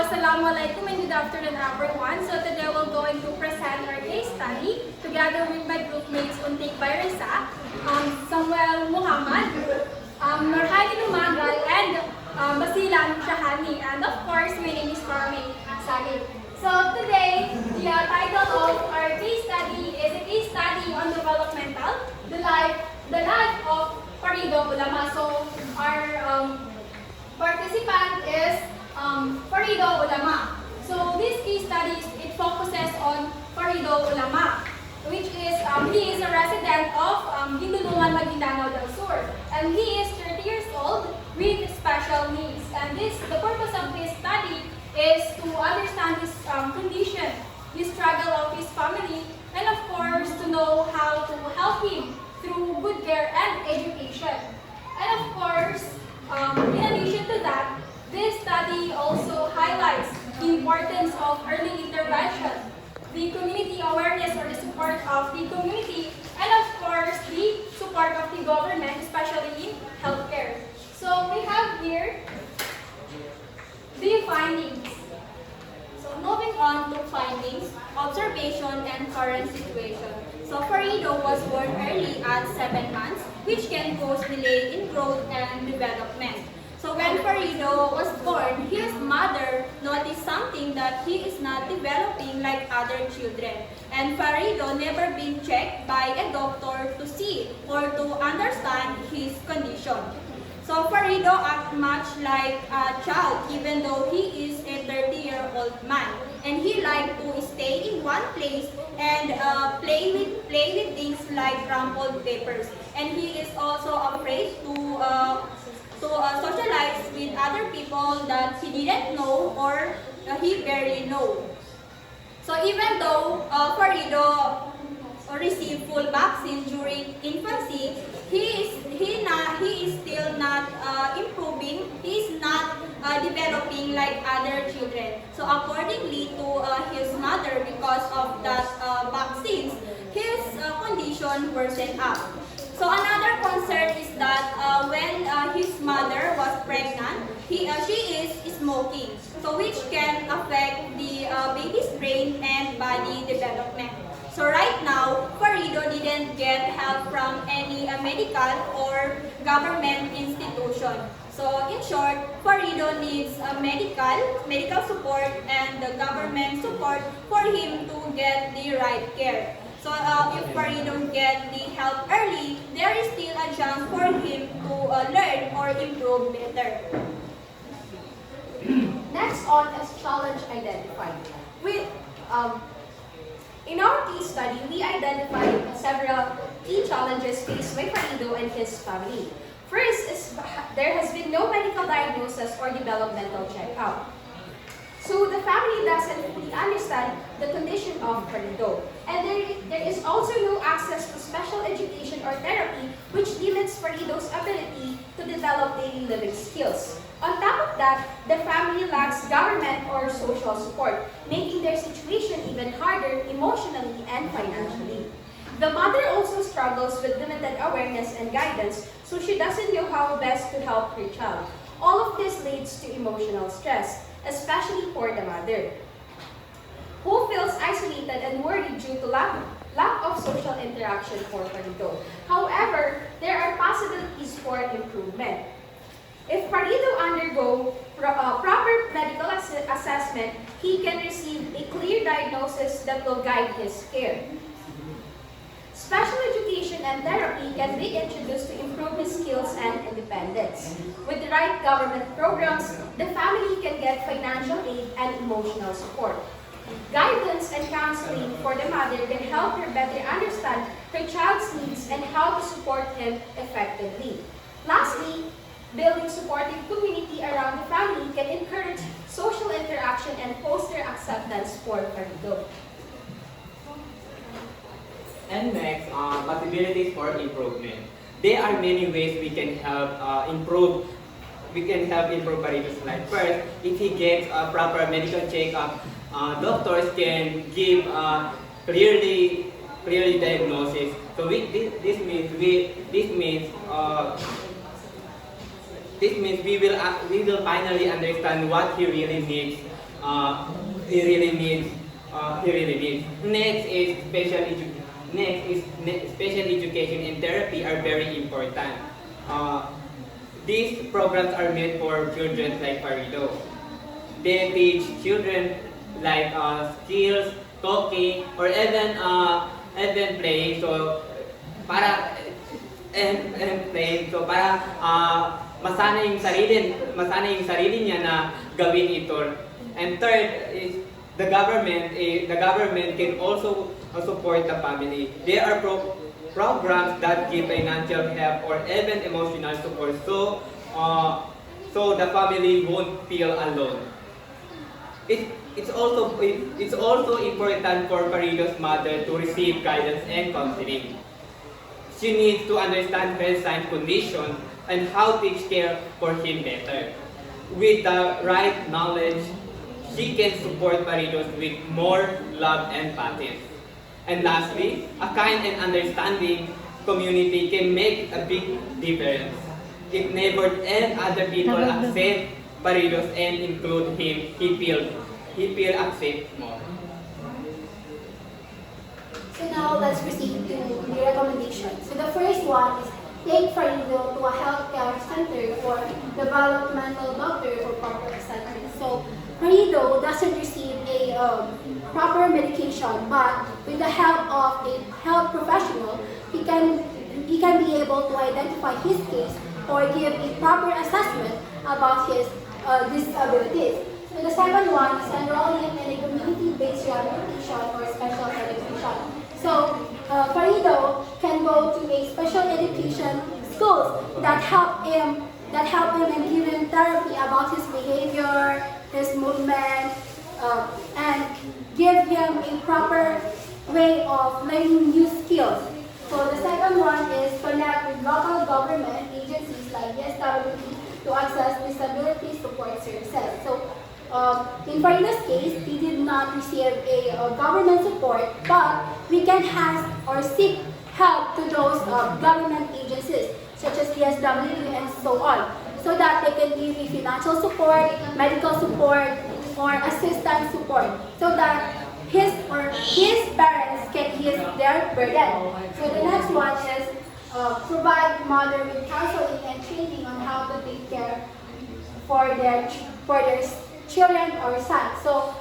Assalamualaikum and good afternoon everyone. So today we're going to present our case study together with my groupmates Untik Bayrisa, Samuel Muhammad, Nurhani Umagal, and Basilan Shahani. And of course, my name is Carmen Sagi. So today, the title of our case study is a case study on developmental, the life of Farido Ulama. So our participant is Farido Ulama. So this case study, it focuses on Farido Ulama, which is, he is a resident of Gindulungan, Maguindanao del Sur. And he is 30 years old with special needs. And the purpose of this study is to understand his condition, the struggle of his family, and of course to know how to help him through good care and education. And of course, in addition to that, this study also highlights the importance of early intervention, the community awareness or the support of the community, and of course the support of the government, especially in healthcare. So we have here the findings. So moving on to findings, observation, and current situation. So Farido was born early at 7 months, which can cause delay in growth and development. So when Farido was born, his mother noticed something that he is not developing like other children. And Farido never been checked by a doctor to see or to understand his condition. So Farido acts much like a child even though he is a 30-year-old man. And he likes to stay in one place and play with things like crumpled papers. And he is also afraid to socialize with other people that he didn't know or he barely know. So even though Farido received full vaccine during infancy, he is still not improving. He is not developing like other children. So accordingly to his mother, because of that vaccines, his condition worsened up. So another concern is that when his mother was pregnant, she is smoking, so which can affect the baby's brain and body development. So right now, Farido didn't get help from any medical or government institution. So in short, Farido needs medical support and the government support for him to get the right care. So if Farido get the help early, there is still a chance for him to learn or improve better. Next on is challenge identified. In our case study, we identified several key challenges faced by Farido and his family. First is there has been no medical diagnosis or developmental checkup. So the family doesn't fully understand the condition of Farido. And there is also no access to special education or therapy, which limits Farido's ability to develop daily living skills. On top of that, the family lacks government or social support, making their situation even harder emotionally and financially. The mother also struggles with limited awareness and guidance, so she doesn't know how best to help her child. All of this leads to emotional stress, especially for the mother, who feels isolated and worried due to lack of social interaction for Farido. However, there are possibilities for improvement. If Farido undergo proper medical assessment, he can receive a clear diagnosis that will guide his care. Special education and therapy can be introduced to improve his skills and independence. With the right government programs, the family can get financial aid and emotional support. Guidance and counseling for the mother can help her better understand her child's needs and how to support him effectively. Lastly, building supportive community around the family can encourage social interaction and foster acceptance for Farido. And next, possibilities for improvement. There are many ways we can help improve Farido's life. First, if he gets a proper medical checkup, doctors can give clearly diagnosis. So this means we will finally understand what he really needs uh, he really needs. He really needs. Special education and therapy are very important. These programs are made for children like Farido. They teach children like skills, cooking, or even playing. So para and playing. So para masana yung sarili niya na gawin ito. And third is the government can also support the family. There are programs that give financial help or even emotional support, so the family won't feel alone. It's also important for Farido's mother to receive guidance and counseling. She needs to understand her son's condition and how to take care for him better. With the right knowledge, she can support Faridos with more love and patience. And lastly, a kind and understanding community can make a big difference. If neighbors and other people accept Faridos and include him, he feel accept more. So now let's proceed to the recommendations. So the first one is take Farido to a healthcare center for developmental doctor for proper assessment. So Farido doesn't receive a proper medication, but with the help of a health professional, he can be able to identify his case or give a proper assessment about his disabilities. So the second one is enroll him in a community-based rehabilitation or special education. So Farido can go to a special education schools that help him and give him therapy about his behavior, his movement, and give him a proper way of learning new skills. So the second one is connect with local government agencies like SWP to access disability support services. So in Farida's case, he did not receive a government support, but we can ask or seek help to those government agencies such as PSW and so on, so that they can give you financial support, medical support, or assistance support, so that his parents can ease their burden. So the next one is provide mother with counseling and training on how to take care for their children or sons. So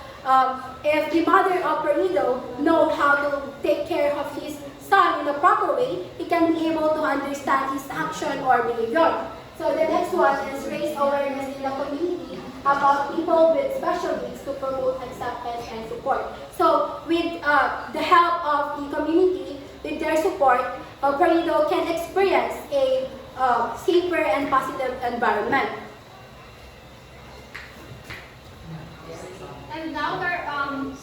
if the mother of Farido know how to take care of his son in the proper way, he can be able to understand his action or behavior. So the next one is raise awareness in the community about people with special needs to promote acceptance and support. So with the help of the community, with their support, Farido can experience a safer and positive environment. And now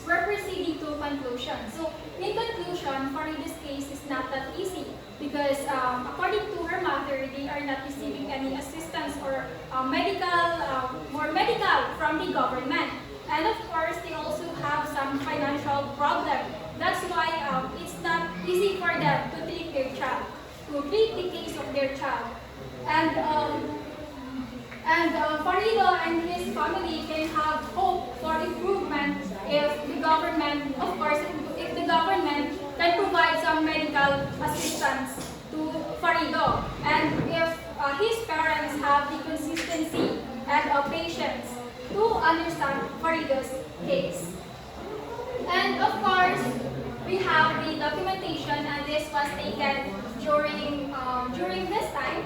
we're proceeding to conclusion. So in conclusion, Farida's case is not that easy because according to her mother, they are not receiving any assistance or medical from the government. And of course, they also have some financial problem. That's why it's not easy for them to treat their child, to treat the case of their child. And Farido and his family can have hope for improvement if the government, of course, if the government can provide some medical assistance to Farido, and if his parents have the consistency and patience to understand Farido's case. And of course, we have the documentation, and this was taken during this time.